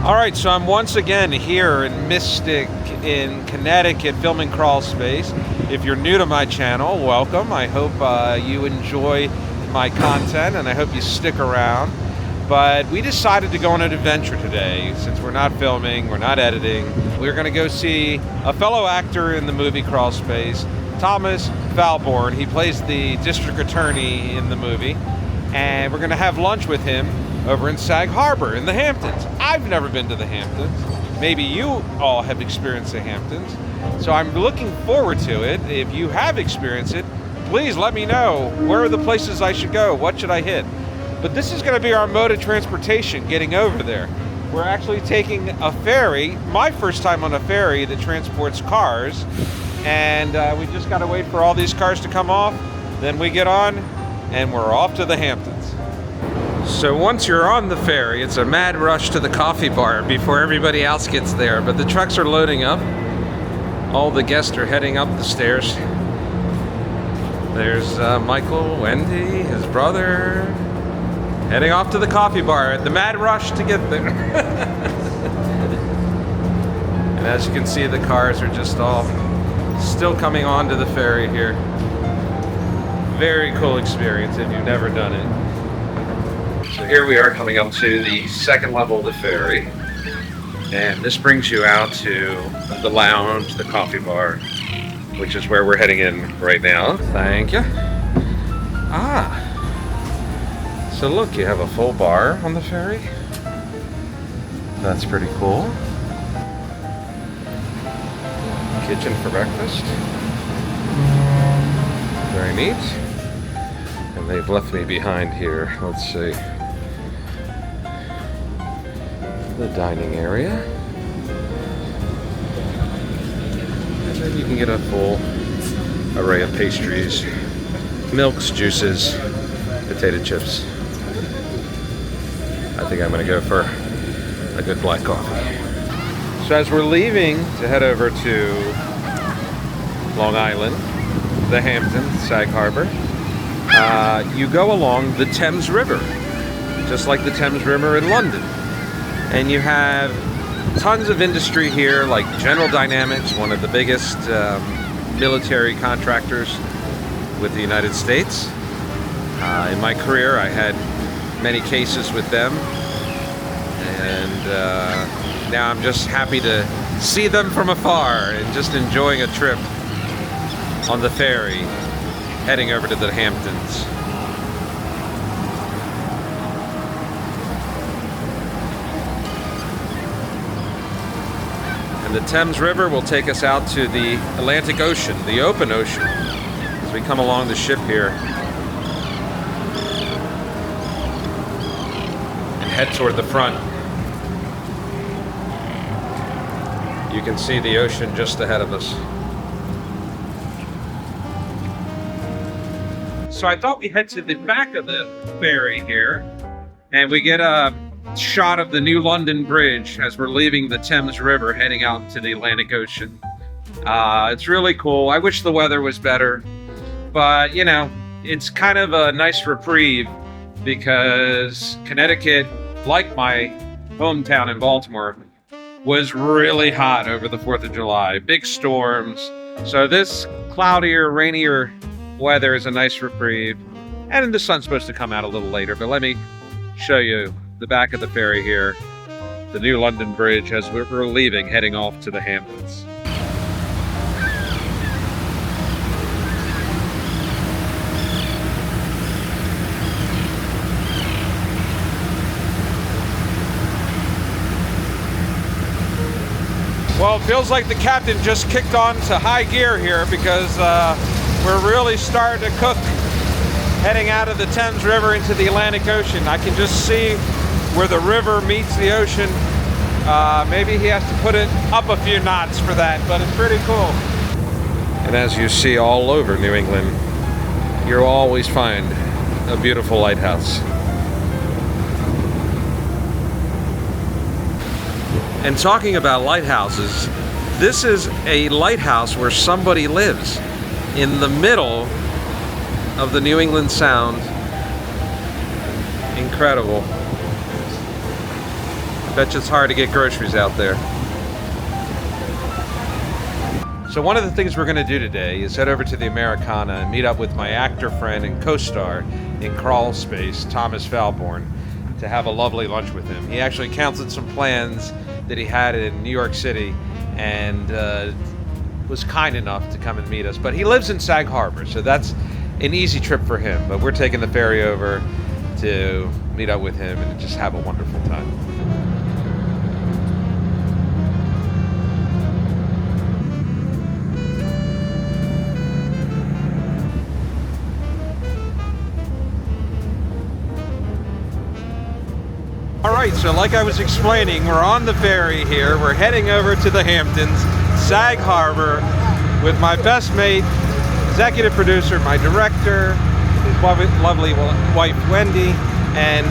All right, so I'm once again here in Mystic in Connecticut filming crawl space. If you're new to my channel, welcome. I hope you enjoy my content and I hope you stick around. But we decided to go on an adventure today. Since we're not filming, we're not editing, we're gonna go see a fellow actor in the movie crawl space, Thomas Falborn. He plays the district attorney in the movie. And we're gonna have lunch with him over in Sag Harbor in the Hamptons. I've never been to the Hamptons. Maybe you all have experienced the Hamptons. So I'm looking forward to it. If you have experienced it, please let me know. Where are the places I should go? What should I hit? But this is gonna be our mode of transportation getting over there. We're actually taking a ferry, my first time on a ferry that transports cars. And we just gotta wait for all these cars to come off. Then we get on and we're off to the Hamptons. So once you're on the ferry, it's a mad rush to the coffee bar before everybody else gets there. But the trucks are loading up. All the guests are heading up the stairs. There's Michael, Wendy, his brother, heading off to the coffee bar. The mad rush to get there. And as you can see, the cars are just all still coming onto the ferry here. Very cool experience if you've never done it. So here we are coming up to the second level of the ferry, and this brings you out to the lounge, the coffee bar, which is where we're heading in right now. Thank you. So look, you have a full bar on the ferry. That's pretty cool. Kitchen for breakfast. Very neat. And they've left me behind here. Let's see. The dining area. And then you can get a full array of pastries, milks, juices, potato chips. I think I'm gonna go for a good black coffee. So as we're leaving to head over to Long Island, the Hamptons, Sag Harbor, you go along the Thames River, just like the Thames River in London. And you have tons of industry here, like General Dynamics, one of the biggest military contractors with the United States. In my career, I had many cases with them. And now I'm just happy to see them from afar and just enjoying a trip on the ferry heading over to the Hamptons. And the Thames River will take us out to the Atlantic Ocean, the open ocean, as we come along the ship here and head toward the front. You can see the ocean just ahead of us. So I thought we'd head to the back of the ferry here, and we get a shot of the New London Bridge as we're leaving the Thames River heading out to the Atlantic Ocean. It's really cool. I wish the weather was better, but you know, it's kind of a nice reprieve because Connecticut, like my hometown in Baltimore, was really hot over the 4th of July. Big storms. So this cloudier, rainier weather is a nice reprieve, and the sun's supposed to come out a little later. But let me show you the back of the ferry here, the New London Bridge, as we're leaving, heading off to the Hamptons. Well, it feels like the captain just kicked on to high gear here because we're really starting to cook heading out of the Thames River into the Atlantic Ocean. I can just see where the river meets the ocean. Maybe he has to put it up a few knots for that, but it's pretty cool. And as you see all over New England, you'll always find a beautiful lighthouse. And talking about lighthouses, this is a lighthouse where somebody lives in the middle of the New England Sound. Incredible. Bet you it's hard to get groceries out there. So one of the things we're going to do today is head over to the Americana and meet up with my actor friend and co-star in crawl space, Thomas Falborn, to have a lovely lunch with him. He actually canceled some plans that he had in New York City and was kind enough to come and meet us. But he lives in Sag Harbor, so that's an easy trip for him. But we're taking the ferry over to meet up with him and just have a wonderful time. Alright, so like I was explaining, we're on the ferry here. We're heading over to the Hamptons, Sag Harbor, with my best mate, executive producer, my director, his lovely wife Wendy, and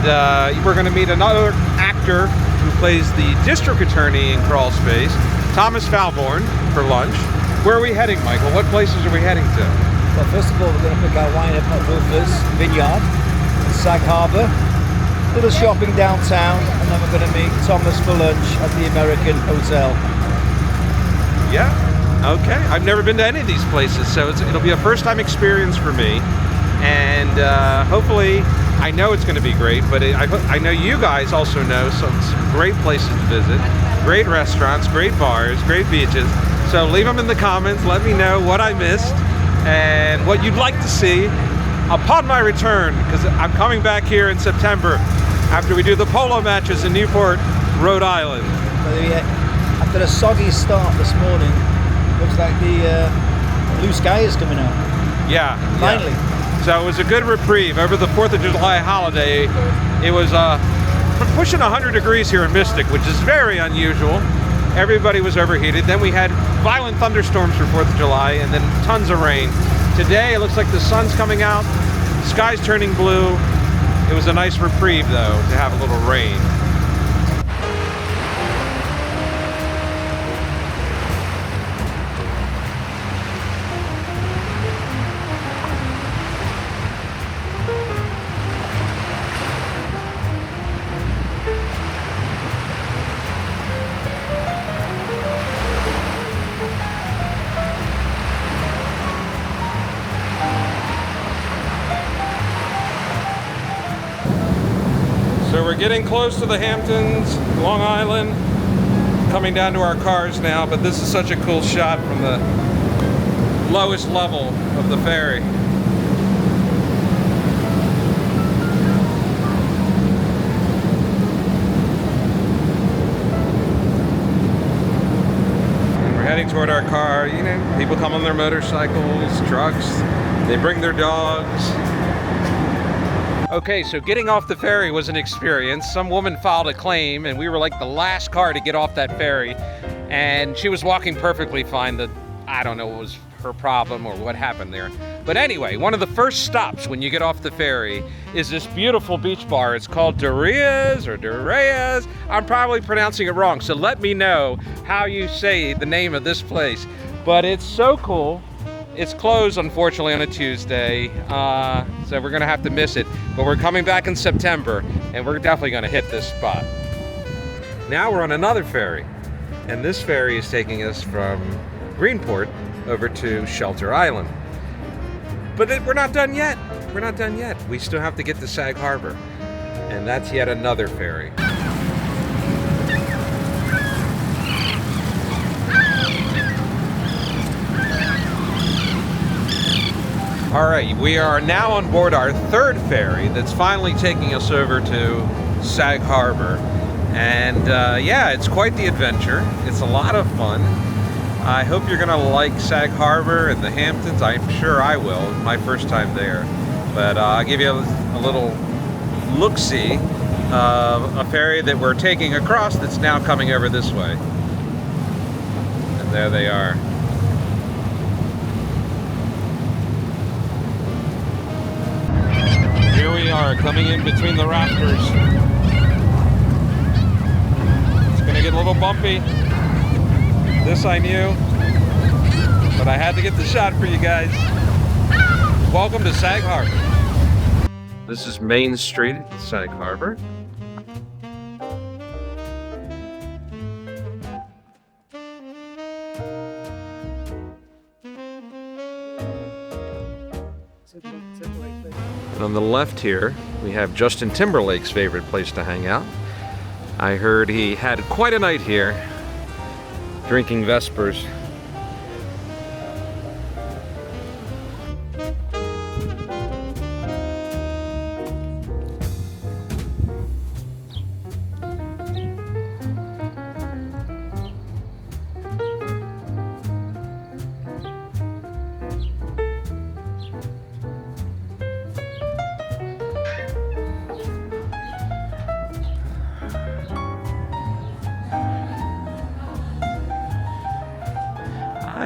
we're going to meet another actor who plays the district attorney in crawl space, Thomas Falborn, for lunch. Where are we heading, Michael? What places are we heading to? Well, first of all, we're going to pick our wine up at Wölffer Vineyard in Sag Harbor. Little shopping downtown, and then we're going to meet Thomas for lunch at the American Hotel. Yeah, okay. I've never been to any of these places, so it'll be a first-time experience for me. And hopefully, I know it's going to be great, but I know you guys also know some great places to visit, great restaurants, great bars, great beaches. So leave them in the comments. Let me know what I missed and what you'd like to see upon my return, because I'm coming back here in September after we do the polo matches in Newport, Rhode Island. After a soggy start this morning, looks like the blue sky is coming out. Yeah. Finally. Yeah. So it was a good reprieve. Over the 4th of July holiday, it was pushing 100 degrees here in Mystic, which is very unusual. Everybody was overheated. Then we had violent thunderstorms for 4th of July, and then tons of rain. Today, it looks like the sun's coming out, the sky's turning blue. It was a nice reprieve, though, to have a little rain. So we're getting close to the Hamptons, Long Island, coming down to our cars now, but this is such a cool shot from the lowest level of the ferry. And we're heading toward our car. You know, people come on their motorcycles, trucks, they bring their dogs. Okay, so getting off the ferry was an experience. Some woman filed a claim, and we were like the last car to get off that ferry, and she was walking perfectly fine. I don't know what was her problem or what happened there. But anyway, one of the first stops when you get off the ferry is this beautiful beach bar. It's called Doria's or Doria's. I'm probably pronouncing it wrong, so let me know how you say the name of this place. But it's so cool. It's closed, unfortunately, on a Tuesday, so we're gonna have to miss it. But we're coming back in September, and we're definitely gonna hit this spot. Now we're on another ferry, and this ferry is taking us from Greenport over to Shelter Island. But we're not done yet. We're not done yet. We still have to get to Sag Harbor, and that's yet another ferry. All right, we are now on board our third ferry that's finally taking us over to Sag Harbor. And yeah, it's quite the adventure. It's a lot of fun. I hope you're gonna like Sag Harbor and the Hamptons. I'm sure I will. It's my first time there. But I'll give you a little look-see of a ferry that we're taking across that's now coming over this way. And there they are. Here we are, coming in between the rafters. It's gonna get a little bumpy. This I knew, but I had to get the shot for you guys. Welcome to Sag Harbor. This is Main Street at Sag Harbor. And on the left here, we have Justin Timberlake's favorite place to hang out. I heard he had quite a night here, drinking Vespers.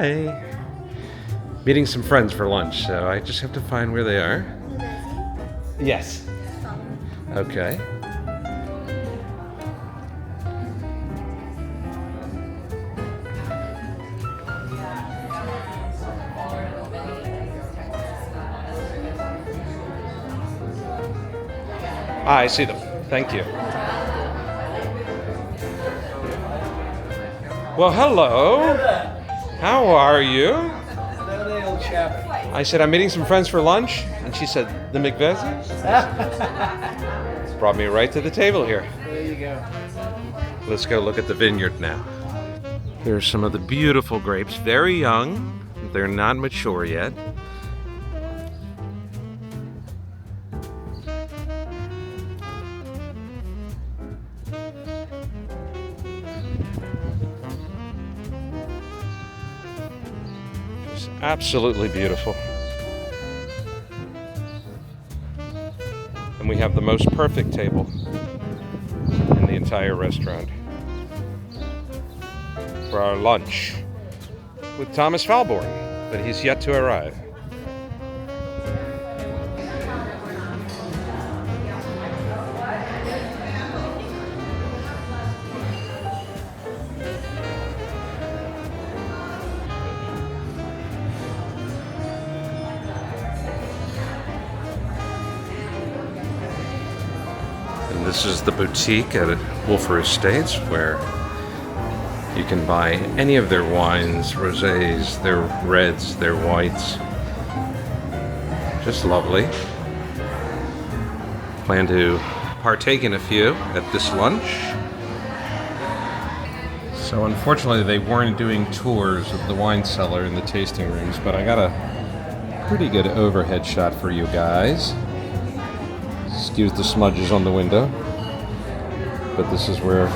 Hi. Meeting some friends for lunch, so I just have to find where they are. Yes. Okay. I see them. Thank you. Well, hello. How are you? Hello, old chap. I said, I'm meeting some friends for lunch. And she said, the McVezzies? It's brought me right to the table here. There you go. Let's go look at the vineyard now. Here's some of the beautiful grapes. Very young. They're not mature yet. Absolutely beautiful. And we have the most perfect table in the entire restaurant for our lunch with Thomas Falborn, but he's yet to arrive. This is the boutique at Wölffer Estates where you can buy any of their wines, rosés, their reds, their whites. Just lovely. Plan to partake in a few at this lunch. So unfortunately they weren't doing tours of the wine cellar in the tasting rooms, but I got a pretty good overhead shot for you guys. Excuse the smudges on the window, but this is where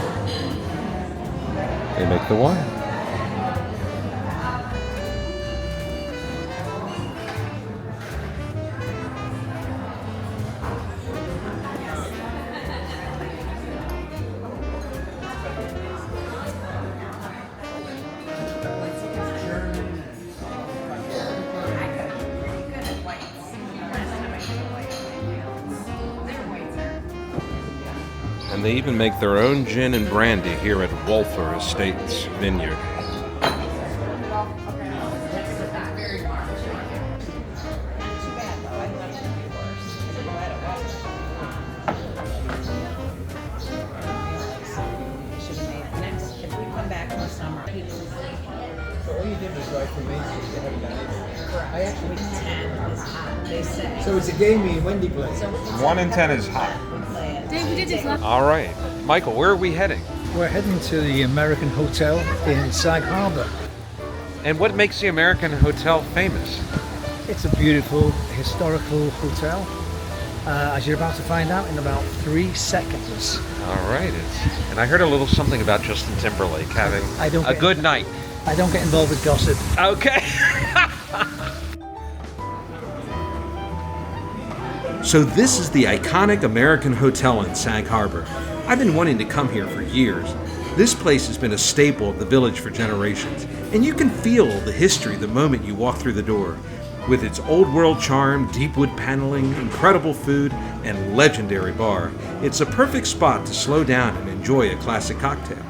they make the wine. And they even make their own gin and brandy here at Wölffer Estate Vineyard. All you did was write for me, so you haven't done it. I actually 10 is hot, they say. So it's a game me and Wendy play. 1 in 10 is hot. Dave, we did this last. All right. Michael, where are we heading? We're heading to the American Hotel in Sag Harbor. And what makes the American Hotel famous? It's a beautiful historical hotel, as you're about to find out in about 3 seconds. All right. And I heard a little something about Justin Timberlake having a good night. I don't get involved with gossip. Okay. So this is the iconic American Hotel in Sag Harbor. I've been wanting to come here for years. This place has been a staple of the village for generations, and you can feel the history the moment you walk through the door. With its old world charm, deep wood paneling, incredible food, and legendary bar, it's a perfect spot to slow down and enjoy a classic cocktail.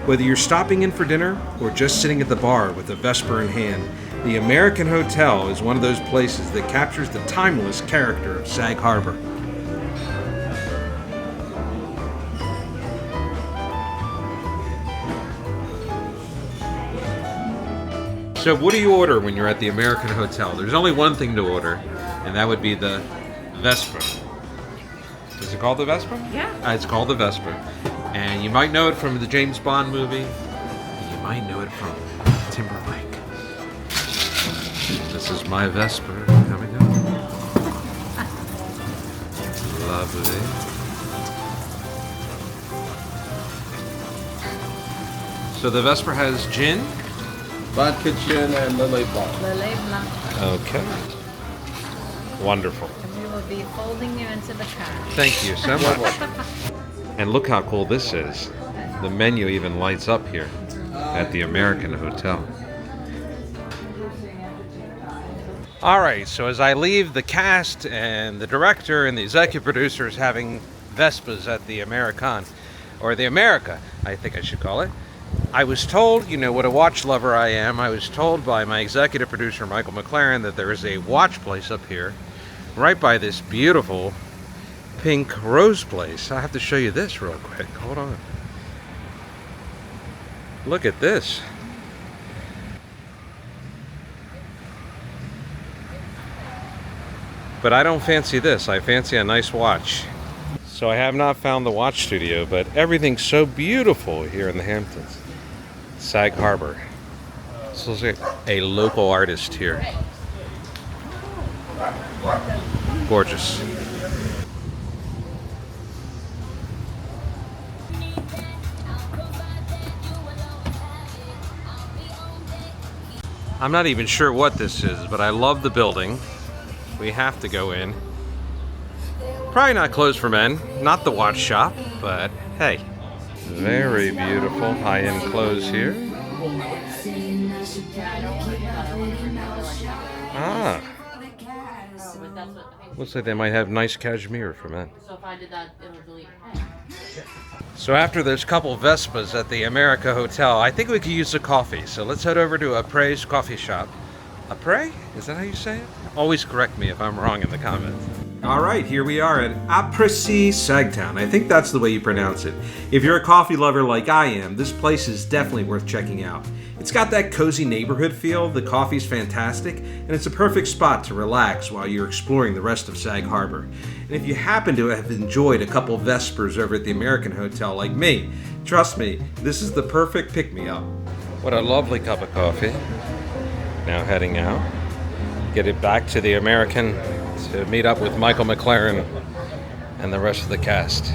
Whether you're stopping in for dinner or just sitting at the bar with a Vesper in hand, the American Hotel is one of those places that captures the timeless character of Sag Harbor. So what do you order when you're at the American Hotel? There's only one thing to order, and that would be the Vesper. Is it called the Vesper? Yeah. It's called the Vesper. And you might know it from the James Bond movie. You might know it from Timberlake. This is my Vesper. There we go. Lovely. So the Vesper has gin? Vodka gin and Lillet Blanc. Lillet Blanc. Okay. Wonderful. And we will be folding you into the trash. Thank you so much. And look how cool this is. The menu even lights up here at the American Hotel. All right, so as I leave the cast and the director and the executive producers having Vespas at the American, or the America, I think I should call it, I was told, you know what a watch lover I am, I was told by my executive producer, Michael McLaren, that there is a watch place up here, right by this beautiful pink rose place. I have to show you this real quick. Hold on. Look at this. But I don't fancy this. I fancy a nice watch. So I have not found the watch studio, but everything's so beautiful here in the Hamptons. Sag Harbor. So there's a local artist here. Gorgeous. I'm not even sure what this is, but I love the building. We have to go in. Probably not clothes for men, not the watch shop, but hey. Very beautiful high-end clothes here. Ah. Looks like they might have nice cashmere for men. So if I did that, it'll delete. So after those couple Vespas at the America Hotel, I think we could use a coffee. So let's head over to Appre's coffee shop. Après? Is that how you say it? Always correct me if I'm wrong in the comments. All right, here we are at Après, Sagtown. I think that's the way you pronounce it. If you're a coffee lover like I am, this place is definitely worth checking out. It's got that cozy neighborhood feel, the coffee's fantastic, and it's a perfect spot to relax while you're exploring the rest of Sag Harbor. And if you happen to have enjoyed a couple Vespers over at the American Hotel like me, trust me, this is the perfect pick-me-up. What a lovely cup of coffee. Now heading out. Get it back to the American to meet up with Michael McLaren and the rest of the cast.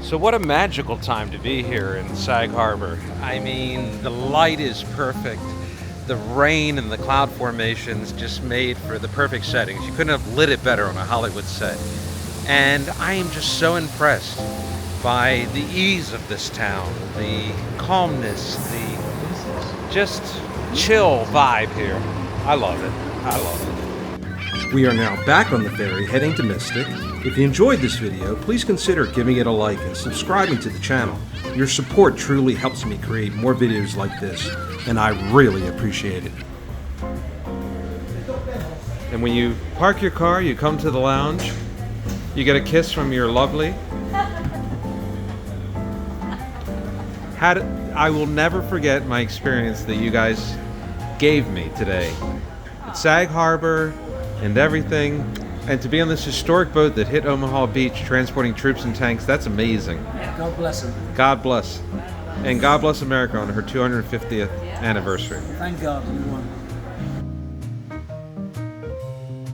So what a magical time to be here in Sag Harbor. I mean, the light is perfect. The rain and the cloud formations just made for the perfect settings. You couldn't have lit it better on a Hollywood set. And I am just so impressed by the ease of this town, the calmness, the just chill vibe here. I love it. I love it. We are now back on the ferry heading to Mystic. If you enjoyed this video, please consider giving it a like and subscribing to the channel. Your support truly helps me create more videos like this, and I really appreciate it. And when you park your car, you come to the lounge, you get a kiss from your lovely. I will never forget my experience that you guys gave me today. At Sag Harbor and everything. And to be on this historic boat that hit Omaha Beach transporting troops and tanks, that's amazing. God bless them. God bless. And God bless America on her 250th anniversary. Thank God, everyone.